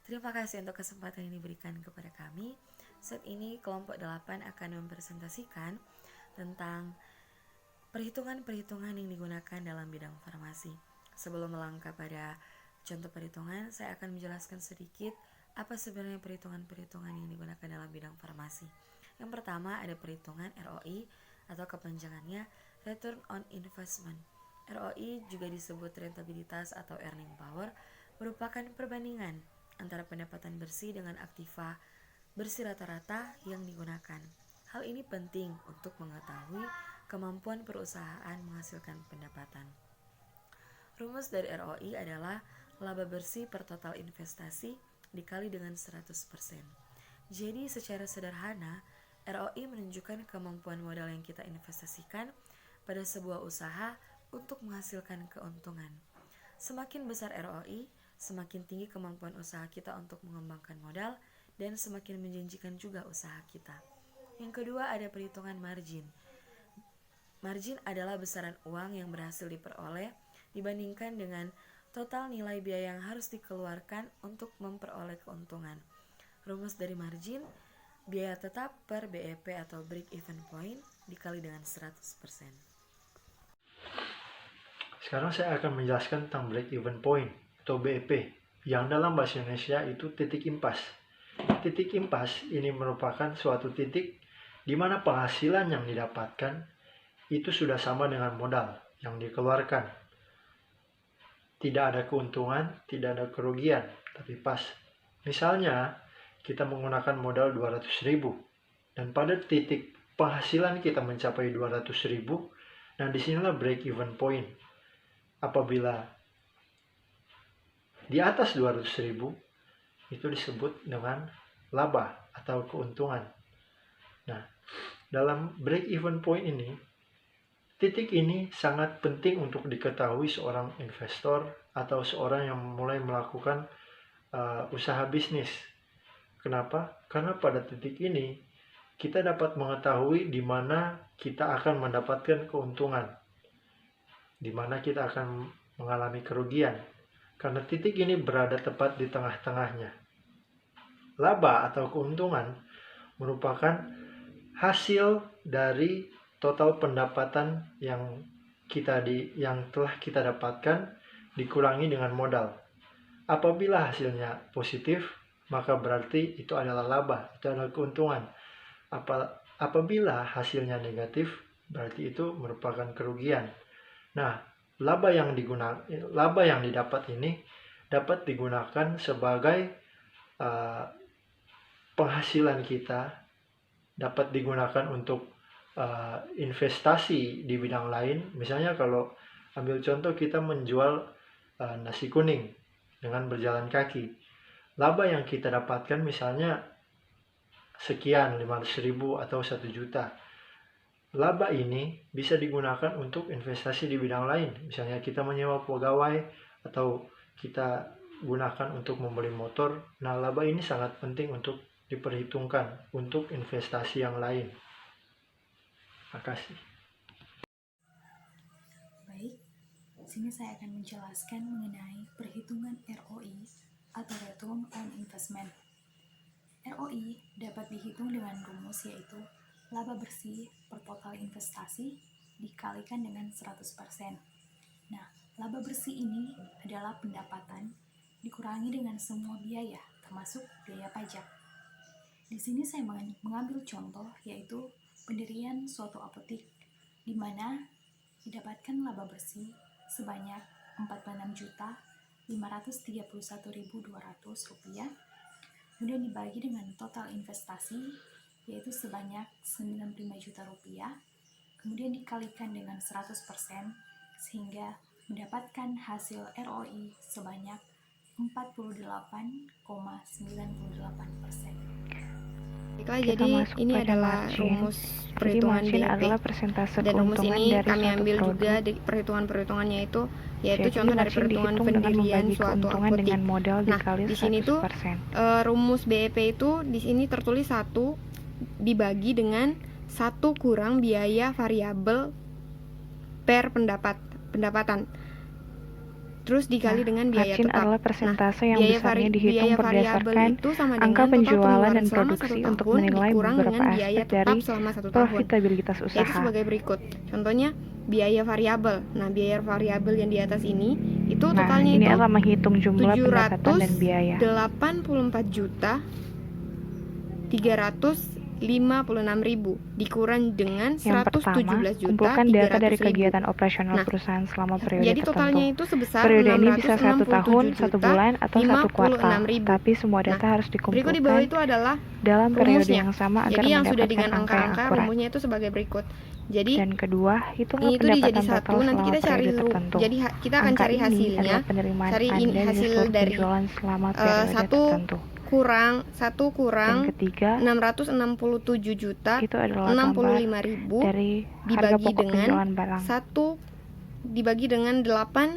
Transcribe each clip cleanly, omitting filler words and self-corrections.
Terima kasih untuk kesempatan yang diberikan kepada kami. Saat ini kelompok 8 akan mempresentasikan tentang perhitungan-perhitungan yang digunakan dalam bidang farmasi. Sebelum melangkah pada contoh perhitungan, saya akan menjelaskan sedikit apa sebenarnya perhitungan-perhitungan yang digunakan dalam bidang farmasi. Yang pertama ada perhitungan ROI atau kepanjangannya Return on Investment. ROI juga disebut rentabilitas atau earning power, merupakan perbandingan antara pendapatan bersih dengan aktiva bersih rata-rata yang digunakan. Hal ini penting untuk mengetahui kemampuan perusahaan menghasilkan pendapatan. Rumus dari ROI adalah laba bersih per total investasi dikali dengan 100%. Jadi secara sederhana, ROI menunjukkan kemampuan modal yang kita investasikan pada sebuah usaha untuk menghasilkan keuntungan. Semakin besar ROI, semakin tinggi kemampuan usaha kita untuk mengembangkan modal dan semakin menjanjikan juga usaha kita. Yang kedua ada perhitungan margin. Margin adalah besaran uang yang berhasil diperoleh dibandingkan dengan total nilai biaya yang harus dikeluarkan untuk memperoleh keuntungan. Rumus dari margin, biaya tetap per BEP atau break even point dikali dengan 100%. Sekarang saya akan menjelaskan tentang break even point atau BEP, yang dalam bahasa Indonesia itu titik impas. Titik impas ini merupakan suatu titik di mana penghasilan yang didapatkan itu sudah sama dengan modal yang dikeluarkan. Tidak ada keuntungan, tidak ada kerugian, tapi pas. Misalnya, kita menggunakan modal 200.000 dan pada titik penghasilan kita mencapai 200.000, nah disinilah break even point. Apabila di atas 200.000, itu disebut dengan laba atau keuntungan. Nah, dalam break even point ini, titik ini sangat penting untuk diketahui seorang investor atau seorang yang mulai melakukan usaha bisnis. Kenapa? Karena pada titik ini kita dapat mengetahui di mana kita akan mendapatkan keuntungan, di mana kita akan mengalami kerugian. Karena titik ini berada tepat di tengah-tengahnya. Laba atau keuntungan merupakan hasil dari total pendapatan yang telah kita dapatkan dikurangi dengan modal. Apabila hasilnya positif, maka berarti itu adalah laba, itu adalah keuntungan. Apabila hasilnya negatif, berarti itu merupakan kerugian. Nah, laba yang didapat ini dapat digunakan sebagai penghasilan kita, dapat digunakan untuk investasi di bidang lain. Misalnya kalau ambil contoh kita menjual nasi kuning dengan berjalan kaki, laba yang kita dapatkan misalnya sekian, 500.000 atau 1 juta. Laba ini bisa digunakan untuk investasi di bidang lain. Misalnya kita menyewa pegawai atau kita gunakan untuk membeli motor. Nah, laba ini sangat penting untuk diperhitungkan untuk investasi yang lain. Terima kasih. Baik, sini saya akan menjelaskan mengenai perhitungan ROI atau Return on Investment. ROI dapat dihitung dengan rumus yaitu laba bersih per total investasi dikalikan dengan 100%. Nah, laba bersih ini adalah pendapatan dikurangi dengan semua biaya, termasuk biaya pajak. Di sini saya mengambil contoh yaitu pendirian suatu apotek di mana didapatkan laba bersih sebanyak Rp45.531.200, kemudian dibagi dengan total investasi yaitu sebanyak Rp95 juta, kemudian dikalikan dengan 100% sehingga mendapatkan hasil ROI sebanyak 48,98%. Baiklah, jadi ini adalah rumus perhitungan BEP, dan rumus ini kami ambil juga di perhitungan-perhitungannya yaitu contoh dari perhitungan pendirian suatu apotek. Nah, di sini tuh rumus BEP itu di sini tertulis 1 dibagi dengan 1 kurang biaya variabel per pendapatan. terus dikali dengan biaya margin tetap. adalah persentase yang biaya besarnya dihitung biaya variabel berdasarkan itu sama angka dengan total penjualan pengeluaran dan selama 1 produksi untuk tahun menilai dikurang beberapa dengan biaya aspek tetap dari selama 1 tahun. profitabilitas Yaitu usaha. sebagai berikut. Contohnya biaya variabel. Nah, biaya variabel yang di atas ini itu totalnya ini itu adalah menghitung jumlah pendapatan dan biaya. 784 juta 356.000 dikurang dengan Yang pertama, 117 juta kumpulkan data dari 300.000. kegiatan operasional Nah, perusahaan selama periode jadi totalnya tertentu. itu sebesar Periode ini bisa 1 tahun, 1 667 bulan, atau 1 kuartal, 56.000. tapi semua data harus Berikut di bawah dikumpulkan itu adalah dalam periode rumusnya. yang sama agar Jadi yang sudah mendapatkan dengan angka yang angka-angka akurat. rumusnya itu sebagai berikut. Jadi Dan kedua, hitunglah ini tuh dijadi pendapatan satu, total nanti selama kita cari periode tertentu. jadi kita akan Angka cari ini hasilnya, adalah penerimaan cari Anda dari hasil seluruh dari penjualan selama periode tertentu. kurang Dan ketiga, 667 juta itu adalah gambar 65.000 dari harga dibagi pokok dengan penjualan barang. 1 dibagi dengan Jika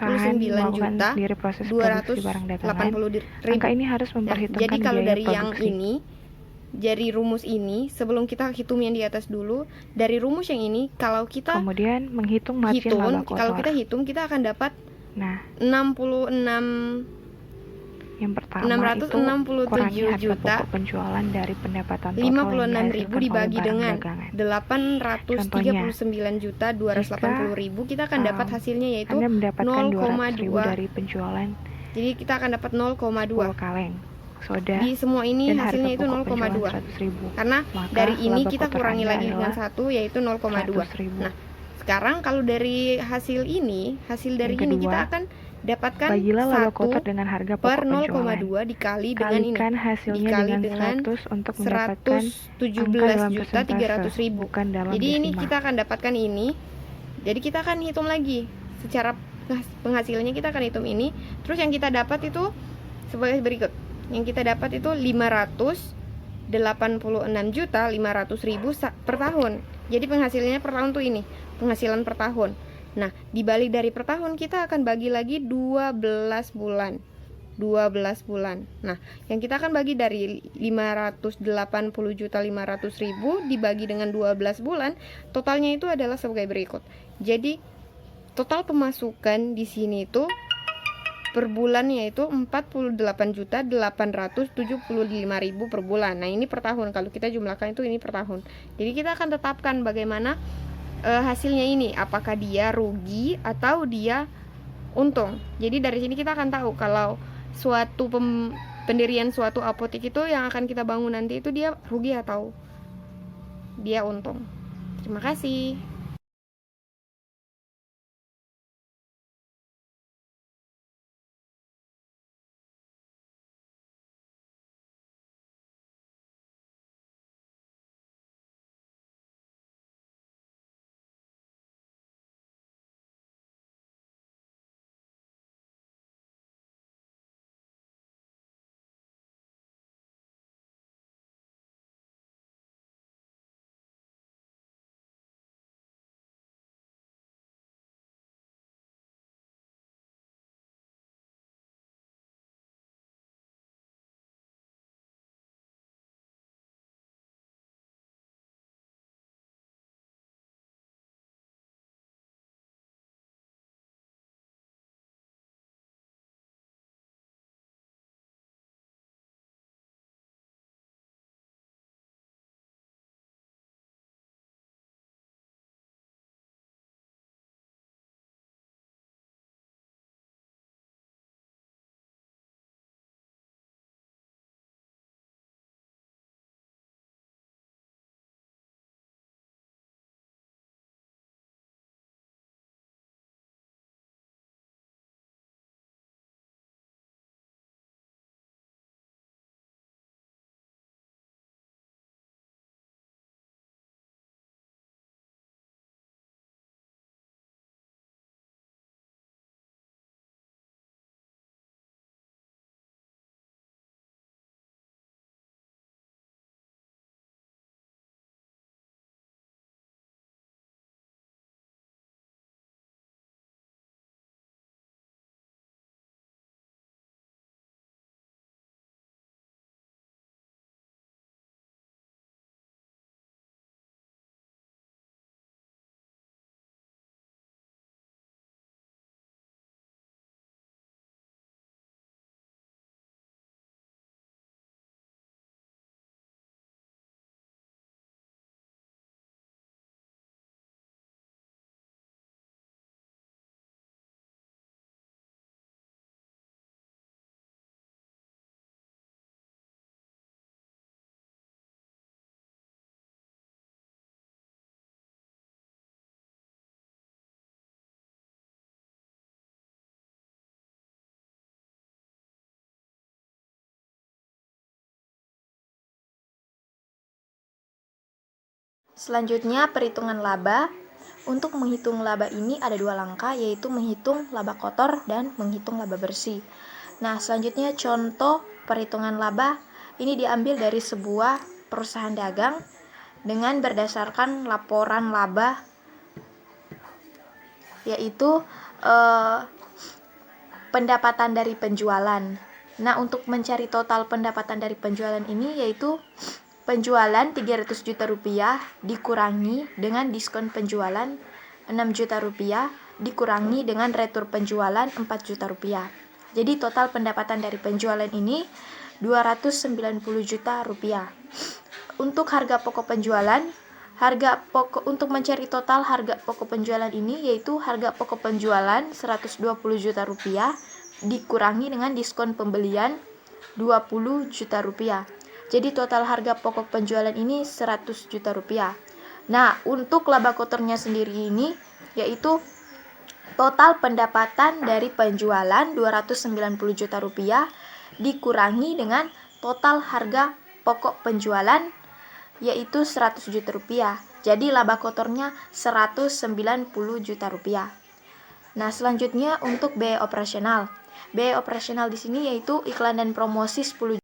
perusahaan 839 melakukan juta sendiri proses produksi barang dagangan, 280.000. angka ini harus Nah, memperhitungkan jadi kalau biaya dari yang produksi. ini, dari rumus ini, sebelum kita hitung yang di atas dulu, dari rumus yang ini, kalau kita Kemudian menghitung margin laba kotor. kalau kita hitung, kita akan dapat Nah, 66 yang pertama itu 667 kurangi harga juta pokok penjualan dari pendapatan total yang 56.000 dihasilkan dibagi oleh barang dengan dagangan. 839 juta 280.000, kita akan dapat hasilnya yaitu Anda mendapatkan 200.000 0,2. dari penjualan Jadi kita akan dapat 10 0,2. kaleng soda Di semua ini dan hasilnya harga itu pokok penjualan 0,2. 100.000. Karena Maka dari ini laba kita kotor kurangi Anda lagi dengan adalah 1 yaitu 0,2. 100.000. Nah, sekarang kalau dari hasil dari Yang ini kedua, kita akan dapatkan bagilah laba 1 kotor dengan harga pokok per penjualan. 0,2 dikali dengan ini. Kalikan hasilnya Dikali dengan 100 untuk mendapatkan angka 117 dalam juta persentase, 300.000. bukan dalam Jadi ini desimal. kita akan dapatkan ini. Jadi kita akan hitung lagi secara penghasilannya, kita akan hitung ini. Terus yang kita dapat itu sebagai berikut. Yang kita dapat itu 586 juta 500.000 per tahun. Jadi penghasilannya per tahun tuh ini, penghasilan per tahun. Nah, dibalik dari per tahun kita akan bagi lagi 12 bulan. 12 bulan. Nah, yang kita akan bagi dari 580 juta 500.000 dibagi dengan 12 bulan, totalnya itu adalah sebagai berikut. Jadi, total pemasukan di sini itu per bulan yaitu 48 juta 875.000 per bulan. Nah, ini per tahun. Kalau kita jumlahkan itu ini per tahun. Jadi kita akan tetapkan bagaimana hasilnya ini, apakah dia rugi atau dia untung. Jadi dari sini kita akan tahu kalau suatu pendirian suatu apotek itu yang akan kita bangun nanti itu dia rugi atau dia untung. Terima kasih. Selanjutnya, perhitungan laba. Untuk menghitung laba ini ada 2 langkah, yaitu menghitung laba kotor dan menghitung laba bersih. Nah, selanjutnya contoh perhitungan laba ini diambil dari sebuah perusahaan dagang dengan berdasarkan laporan laba, yaitu pendapatan dari penjualan. Nah, untuk mencari total pendapatan dari penjualan ini yaitu penjualan 300 juta rupiah dikurangi dengan diskon penjualan 6 juta rupiah dikurangi dengan retur penjualan 4 juta rupiah. Jadi total pendapatan dari penjualan ini 290 juta rupiah. Untuk harga pokok penjualan, untuk mencari total harga pokok penjualan ini yaitu harga pokok penjualan 120 juta rupiah dikurangi dengan diskon pembelian 20 juta rupiah. Jadi total harga pokok penjualan ini 100 juta rupiah. Nah, untuk laba kotornya sendiri ini yaitu total pendapatan dari penjualan 290 juta rupiah dikurangi dengan total harga pokok penjualan yaitu 100 juta rupiah. Jadi laba kotornya 190 juta rupiah. Nah, selanjutnya untuk biaya operasional. Biaya operasional di sini yaitu iklan dan promosi 10